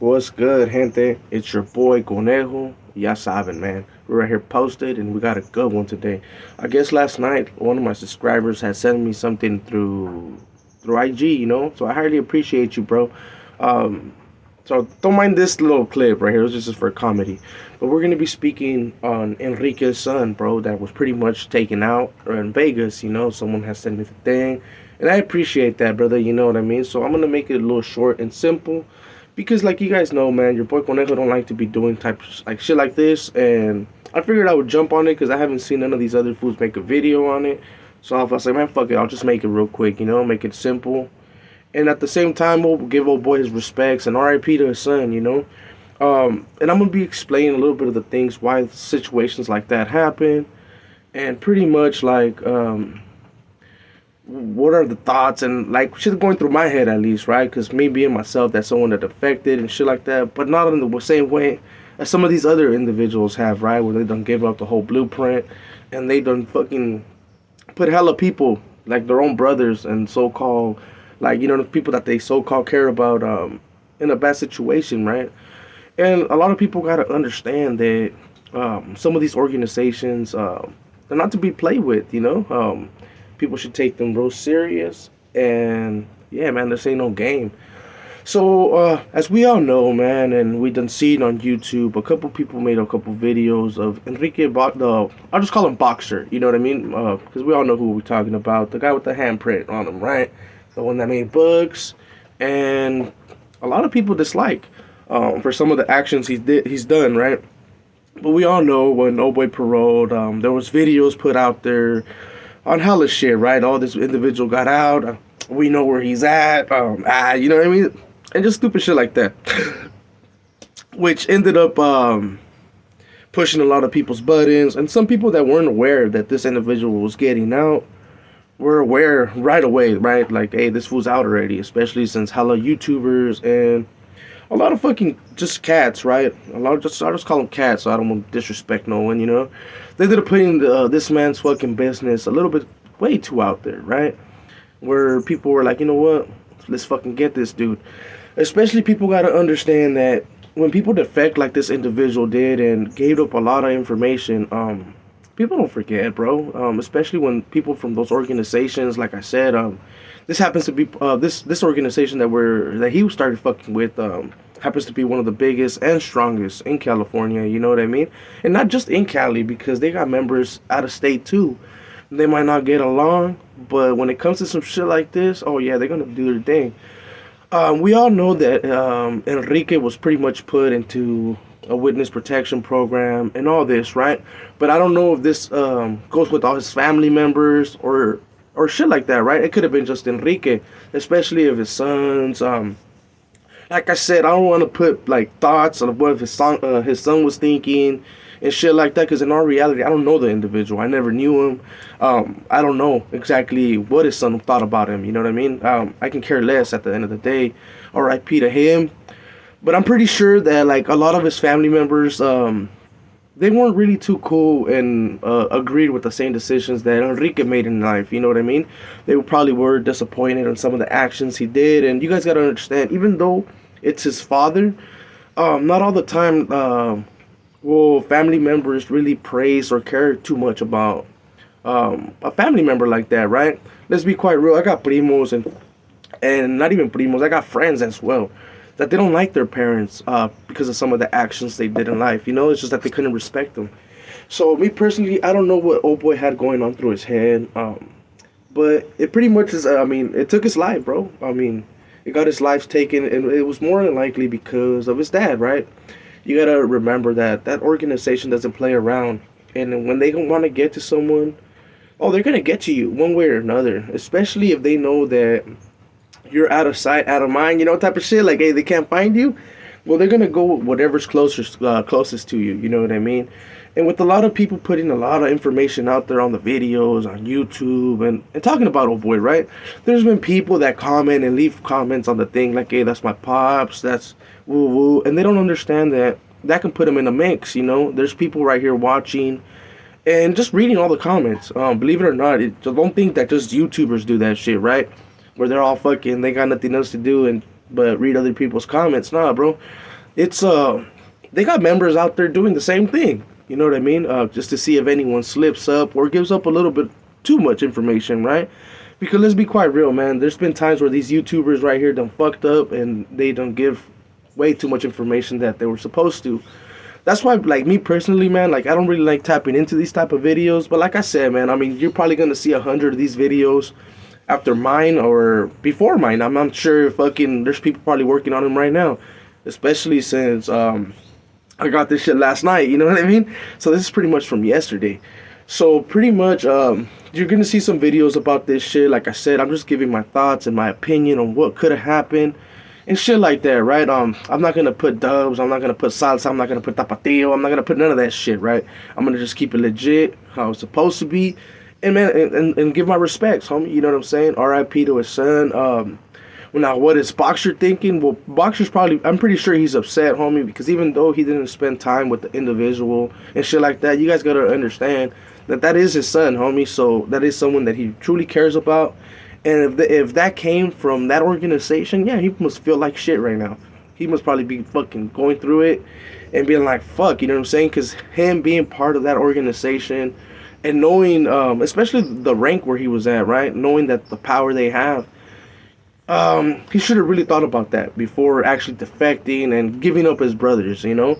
What's good, gente? It's your boy Conejo. Ya saben, man. We're right here posted, and we got a good one today. I guess last night one of my subscribers had sent me something through IG, So I highly appreciate you, bro. Um, so don't mind this little clip right here. It was just for comedy. But we're gonna be speaking on Enriquez's son, bro, that was pretty much taken out in Vegas. Someone has sent me the thing, and I appreciate that, brother. You know what I mean. So I'm gonna make it a little short and simple because like you guys know, man, your boy Conejo don't like to be doing types like shit like this, and I figured I would jump on it because I haven't seen none of these other fools make a video on it. So I was like, man, fuck it, I'll just make it real quick, make it simple, and at the same time, we'll give old boy his respects and R.I.P. to his son, and I'm gonna be explaining a little bit of the things why situations like that happen, and pretty much like what are the thoughts and like shit going through my head at least, right? Because me being myself, that's someone that affected and shit like that, but not in the same way as some of these other individuals have, right? Where they done gave up the whole blueprint and they done fucking put hella people like their own brothers and so-called like the people that they so-called care about in a bad situation, right? And a lot of people got to understand that some of these organizations they're not to be played with, people should take them real serious. And yeah, man, this ain't no game. So as we all know, man, and we done seen on YouTube, a couple people made a couple videos of the I'll just call him Boxer. You know what I mean? Because we all know who we're talking about, the guy with the handprint on him, right? The one that made books, and a lot of people dislike for some of the actions he's done, right? But we all know when Oh Boy paroled, there was videos put out there on hella shit, right? All this individual got out. We know where he's at. You know what I mean? And just stupid shit like that, which ended up pushing a lot of people's buttons. And some people that weren't aware that this individual was getting out were aware right away, right? Like, hey, this fool's out already. Especially since hella YouTubers and a lot of fucking just cats, right? A lot of I just call them cats, so I don't want to disrespect no one, They ended up putting this man's fucking business a little bit way too out there, right? Where people were like, you know what? Let's fucking get this dude. Especially people gotta understand that when people defect like this individual did and gave up a lot of information, people don't forget, bro. Especially when people from those organizations, like I said, this happens to be this organization that he started fucking with. Happens to be one of the biggest and strongest in California. You know what I mean? And not just in Cali, because they got members out of state too. They might not get along, but when it comes to some shit like this, oh yeah, they're gonna do their thing. We all know that Enrique was pretty much put into a witness protection program and all this, right? But I don't know if this goes with all his family members or shit like that, right? It could have been just Enrique, especially if his sons. Like I said, I don't want to put like thoughts of what his son was thinking and shit like that, because in all reality, I don't know the individual. I never knew him. I don't know exactly what his son thought about him. You know what I mean? I can care less at the end of the day. R.I.P. to him. But I'm pretty sure that like a lot of his family members, they weren't really too cool and agreed with the same decisions that Enrique made in life. You know what I mean? They probably were disappointed on some of the actions he did. And you guys gotta understand, even though it's his father, not all the time will family members really praise or care too much about a family member like that, right? Let's be quite real. I got primos and not even primos. I got friends as well that they don't like their parents because of some of the actions they did in life. It's just that they couldn't respect them. So me personally, I don't know what old boy had going on through his head, but it pretty much is. I mean, it took his life, bro. I mean, it got his life taken, and it was more than likely because of his dad, right? You gotta remember that that organization doesn't play around, and when they don't want to get to someone, oh, they're gonna get to you one way or another. Especially if they know that you're out of sight, out of mind, type of shit. Like, hey, they can't find you. Well, they're gonna go with whatever's closest to you. You know what I mean? And with a lot of people putting a lot of information out there on the videos on YouTube and talking about old boy, right? There's been people that comment and leave comments on the thing like, hey, that's my pops, that's woo woo, and they don't understand that that can put them in a mix. There's people right here watching and just reading all the comments. Believe it or not, don't think that just YouTubers do that shit, right? Where they're all fucking, they got nothing else to do and but read other people's comments. Nah, bro. It's they got members out there doing the same thing. You know what I mean? Just to see if anyone slips up or gives up a little bit too much information, right? Because let's be quite real, man. There's been times where these YouTubers right here done fucked up and they don't give way too much information that they were supposed to. That's why, like, me personally, man, like, I don't really like tapping into these type of videos. But like I said, man, I mean, you're probably gonna see 100 of these videos after mine or before mine. I'm not sure. Fucking, there's people probably working on them right now, especially since I got this shit last night. You know what I mean? So this is pretty much from yesterday. So pretty much, you're gonna see some videos about this shit. Like I said, I'm just giving my thoughts and my opinion on what could have happened and shit like that, right? I'm not gonna put dubs, I'm not gonna put salsa, I'm not gonna put tapatio, I'm not gonna put none of that shit, right? I'm gonna just keep it legit, how it's supposed to be, and man, and give my respects, homie. You know what I'm saying? R.I.P. to his son. Well, now, what is Boxer thinking? Well, Boxer's probably, I'm pretty sure he's upset, homie, because even though he didn't spend time with the individual and shit like that, you guys gotta understand that that is his son, homie. So that is someone that he truly cares about. And if that came from that organization, yeah, he must feel like shit right now. He must probably be fucking going through it and being like, fuck, you know what I'm saying? Because him being part of that organization and knowing, especially the rank where he was at, right? Knowing that the power they have, he should have really thought about that before actually defecting and giving up his brothers, you know?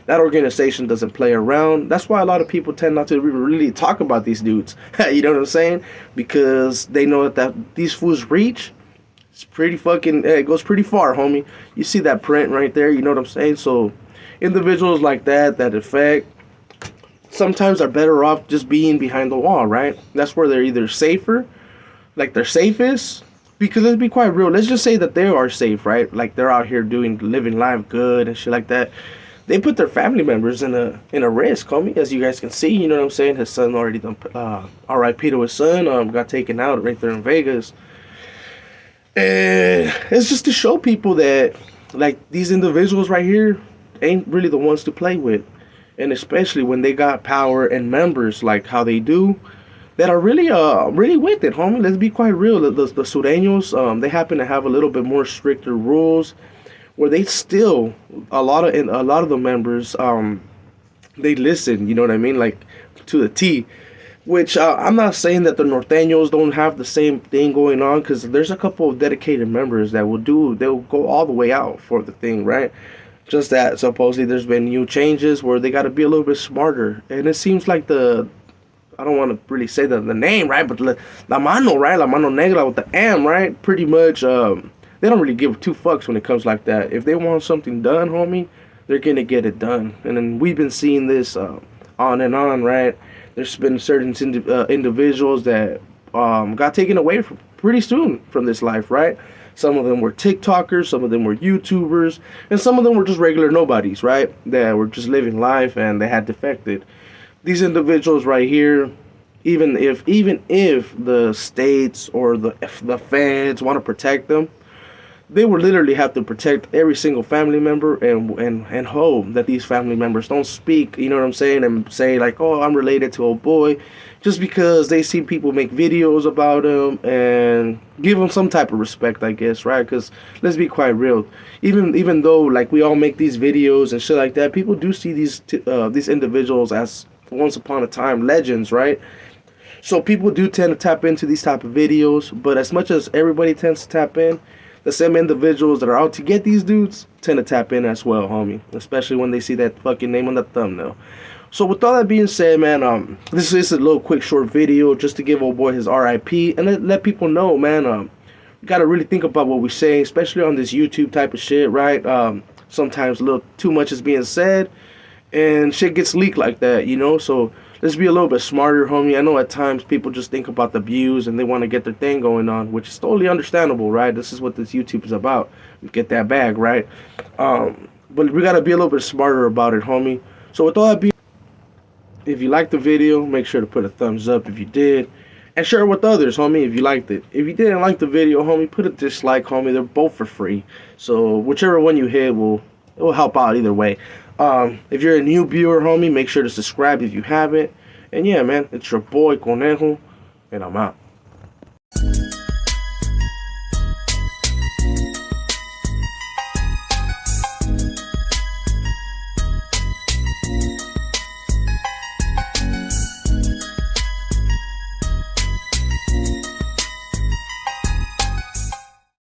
That organization doesn't play around. That's why a lot of people tend not to really talk about these dudes. You know what I'm saying? Because they know that these fools reach, it's pretty fucking, it goes pretty far, homie. You see that print right there, you know what I'm saying? So individuals like that affect, sometimes are better off just being behind the wall, right? That's where they're either safer, like they're safest, because let's be quite real. Let's just say that they are safe, right? Like they're out here living life good and shit like that. They put their family members in a risk, homie, as you guys can see. You know what I'm saying? His son already done, R.I.P. to his son, got taken out right there in Vegas. And it's just to show people that, like, these individuals right here ain't really the ones to play with. And especially when they got power and members like how they do, that are really really with it, homie. Let's be quite real. The Sureños, they happen to have a little bit more stricter rules, where they still, a lot of the members, they listen, you know what I mean, like to the T. Which I'm not saying that the Norteños don't have the same thing going on, because there's a couple of dedicated members that they'll go all the way out for the thing, right? Just that supposedly there's been new changes where they got to be a little bit smarter, and it seems like I don't want to really say the name, right? But La Mano, right? La Mano Negra with the M, right? Pretty much, they don't really give two fucks when it comes like that. If they want something done, homie, they're gonna get it done. And then we've been seeing this on and on, right? There's been certain individuals that got taken away pretty soon from this life, right? Some of them were TikTokers, some of them were YouTubers, and some of them were just regular nobodies, right? That were just living life and they had defected. These individuals right here, even if the states or the feds want to protect them, they would literally have to protect every single family member and hope that these family members don't speak, you know what I'm saying, and say like, oh, I'm related to old boy, just because they see people make videos about him and give him some type of respect, I guess, right? Because let's be quite real, even though like we all make these videos and shit like that, people do see these individuals as once upon a time legends, right? So people do tend to tap into these type of videos, but as much as everybody tends to tap in, the same individuals that are out to get these dudes tend to tap in as well, homie. Especially when they see that fucking name on the thumbnail. So with all that being said, man, this is a little quick short video just to give old boy his RIP and let people know, man, you gotta really think about what we say, especially on this YouTube type of shit, right? Sometimes a little too much is being said and shit gets leaked like that, you know? So let's be a little bit smarter, homie. I know at times people just think about the views and they want to get their thing going on, which is totally understandable, right? This is what this YouTube is about. Get that bag, right? But we got to be a little bit smarter about it, homie. So with all that if you liked the video, make sure to put a thumbs up if you did. And share it with others, homie, if you liked it. If you didn't like the video, homie, put a dislike, homie. They're both for free. So whichever one you hit it will help out either way. If you're a new viewer, homie, make sure to subscribe if you haven't. And yeah, man, it's your boy Conejo, and I'm out.